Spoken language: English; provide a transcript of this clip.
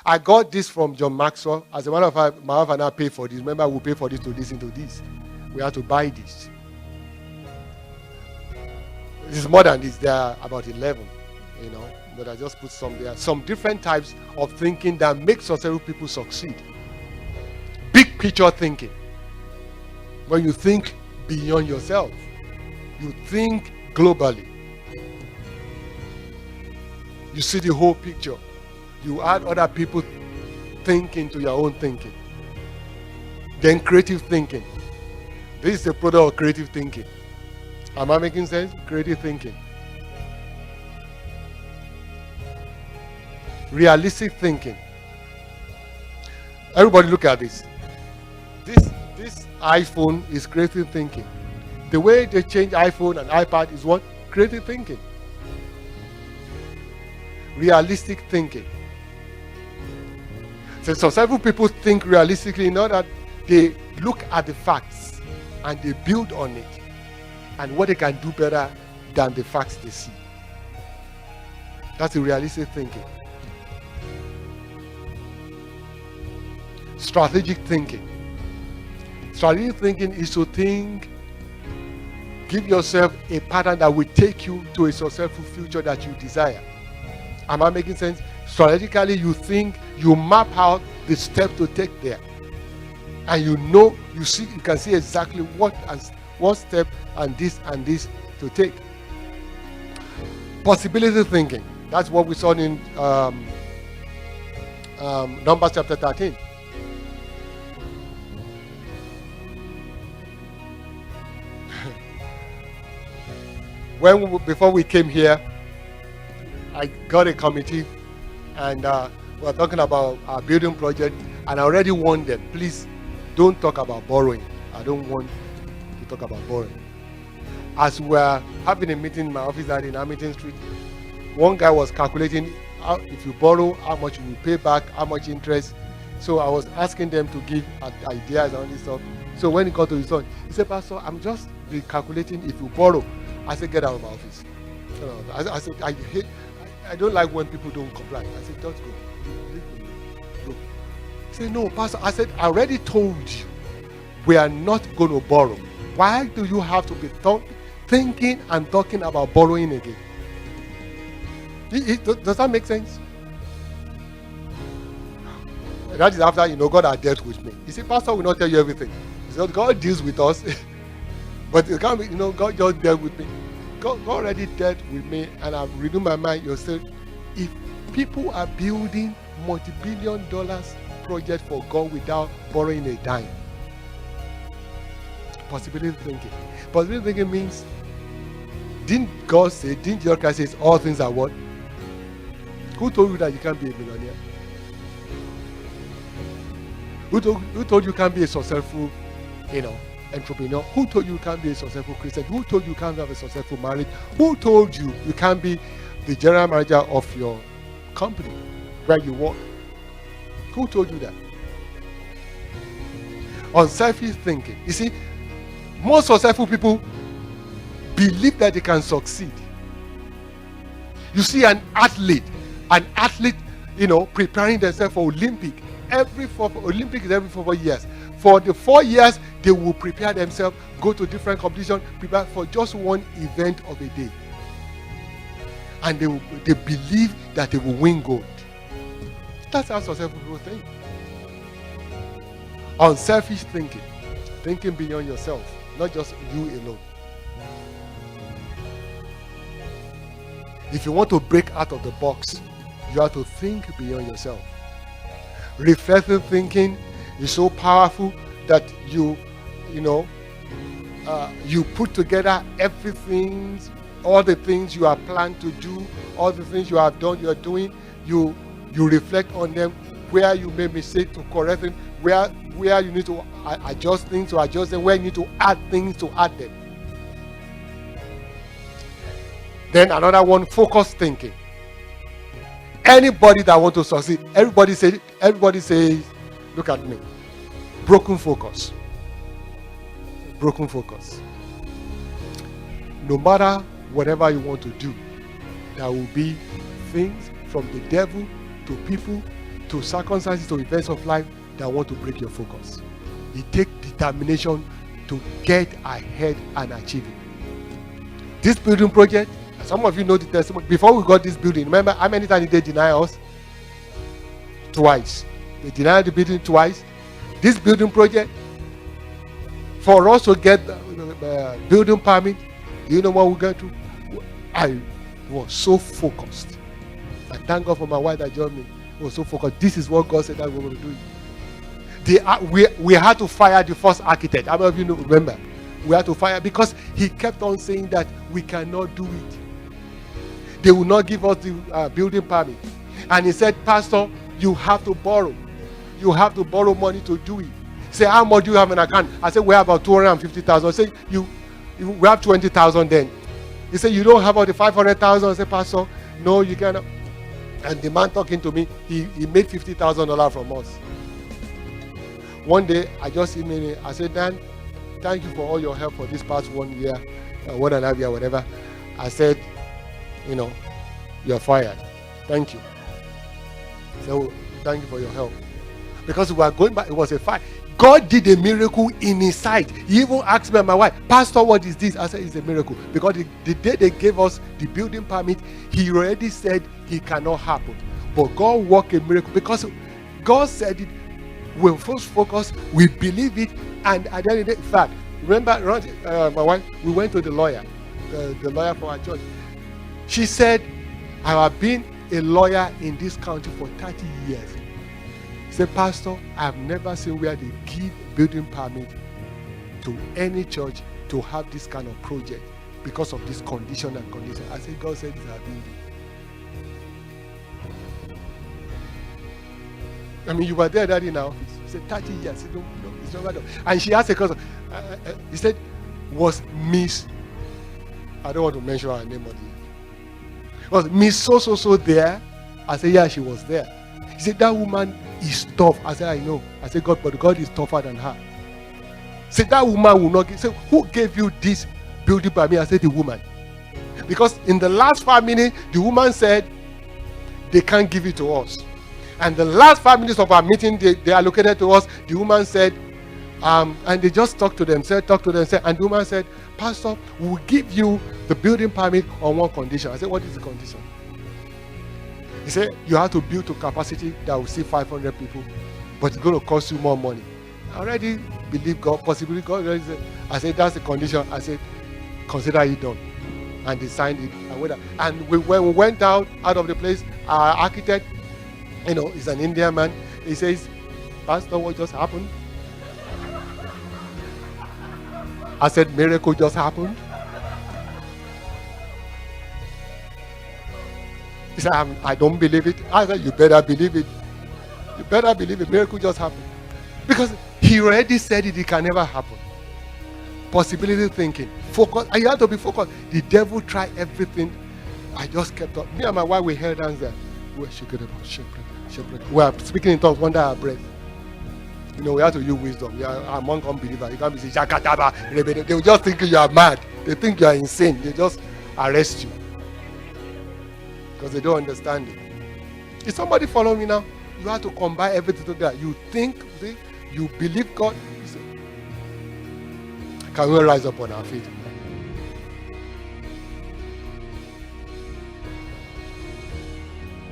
I got this from John Maxwell. As a matter of fact, my wife and I paid for this. Remember, we paid for this to listen to this. We had to buy this. This is more than this. There are about 11, but I just put some there. Some different types of thinking that make successful people succeed. Big picture thinking. When you think beyond yourself, you think globally. You see the whole picture. You add other people thinking to your own thinking. Then creative thinking. This is the product of creative thinking. Am I making sense? Creative thinking. Realistic thinking. Everybody look at this. This iPhone is creative thinking. The way they change iPhone and iPad is what? Creative thinking. Realistic thinking. So several people think realistically in order that they look at the facts and they build on it and what they can do better than the facts they see. That's the realistic thinking. Strategic thinking. Strategic thinking is to think, give yourself a pattern that will take you to a successful future that you desire. Am I making sense? Strategically, you think, you map out the step to take there. And you can see exactly what step and this to take. Possibility thinking. That's what we saw in Numbers chapter 13. Before we came here, I got a committee and we were talking about our building project, and I already warned them, please don't talk about borrowing. I don't want to talk about borrowing. As we were having a meeting in my office in Hamilton Street, one guy was calculating if you borrow, how much you will pay back, how much interest. So I was asking them to give ideas and all this stuff. So when he got to his son, he said, Pastor, I'm just calculating if you borrow. I said, get out of my office. I said, I don't like when people don't comply. I said, just go. He said, no, Pastor. I said, I already told you we are not going to borrow. Why do you have to be thinking and talking about borrowing again? Does that make sense? That is after, God had dealt with me. You see, Pastor will not tell you everything. He said, God deals with us. But it can't be, God just dealt with me. God already dealt with me, and I've renewed my mind. You said, if people are building multi-billion dollars project for God without borrowing a dime, possibility thinking. Possibility thinking means, didn't Jesus Christ say all things are what? Who told you that you can't be a millionaire? Who told you can't be a successful, entrepreneur? Who told you can't be a successful Christian? Who told you can't have a successful marriage? Who told you you can't be the general manager of your company where you work? Who told you that? Unselfish thinking. You see, most successful people believe that they can succeed. You see an athlete, preparing themselves for Olympic. Olympic is every 4 years. For the 4 years, they will prepare themselves, go to different competitions, prepare for just one event of a day. And they believe that they will win gold. That's how successful people think. Unselfish thinking. Thinking beyond yourself, not just you alone. If you want to break out of the box, you have to think beyond yourself. Reflective thinking is so powerful that you put together everything, all the things you have planned to do, all the things you have done, you are doing. You reflect on them, where you made mistake to correct them, where you need to adjust things to adjust them, where you need to add things to add them. Then another one, focused thinking. Anybody that wants to succeed, everybody says, look at me. Broken focus. Broken focus. No matter whatever you want to do, there will be things from the devil to people to circumstances, to events of life that want to break your focus. It takes determination to get ahead and achieve it. This building project, some of you know the testimony. Before we got this building, remember how many times did they deny us? Twice. They denied the building twice. This building project, for us to get the building permit, you know what we got through? I was so focused. I thank God for my wife that joined me. I was so focused. This is what God said that we were going to do. We had to fire the first architect. How many of you remember? We had to fire because he kept on saying that we cannot do it. They will not give us the building permit. And he said, Pastor, you have to borrow. You have to borrow money to do it. Say, how much do you have in account? I said, we have about 250,000. I said, we have 20,000 then. He said, you don't have all the 500,000. I said, Pastor, no, you cannot. And the man talking to me, he made $50,000 from us. One day, I just emailed him. I said, Dan, thank you for all your help for this past 1 year, 1.5 years, whatever. I said, you're fired. Thank you. So, thank you for your help. Because we were going back, it was a fight. God did a miracle in his sight. He even asked me and my wife, Pastor, what is this? I said, it's a miracle. Because the day they gave us the building permit, he already said it cannot happen. But God worked a miracle because God said it. We're first focused, we believe it, and at the end of the day, in fact, remember, my wife, we went to the lawyer, the lawyer for our church. She said, I have been a lawyer in this country for 30 years. She said, Pastor, I have never seen where they give building permit to any church to have this kind of project because of this condition and condition. I said, God said it's our building. I mean, you were there, Daddy, now. He said, 30 years. He said, no, it's not right. And she asked a question. He said, was Miss, I don't want to mention her name, was Miss so there? I said, yeah, she was there. He said, that woman is tough. I said, I know. I said, God, but God is tougher than her. He said, that woman will not give. He said, who gave you this building by me? I said, the woman. Because in the last 5 minutes, the woman said, they can't give it to us. And the last 5 minutes of our meeting, they allocated to us, the woman said, and they just talked to them, and the woman said, Pastor, we'll give you the building permit on one condition. I said, what is the condition? He said, you have to build to capacity that will see 500 people, but it's going to cost you more money. I already believe God, possibly God already said, I said, that's the condition. I said, consider it done. And they signed it. And when we went out of the place, our architect, he's an Indian man. He says, Pastor, what just happened? I said, miracle just happened. He said, I don't believe it. I said, you better believe it. You better believe it. Miracle just happened. Because he already said it can never happen. Possibility thinking. Focus. And you have to be focused. The devil tried everything. I just kept up. Me and my wife, we held hands there. We are speaking in tongues under our breath. We have to use wisdom. We are among unbelievers. You can't be saying, Shakataba. They will just think you are mad. They think you are insane. They just arrest you. Because they don't understand it. Is somebody following me now? You have to combine everything together. You think, you believe God. Can we rise up on our feet?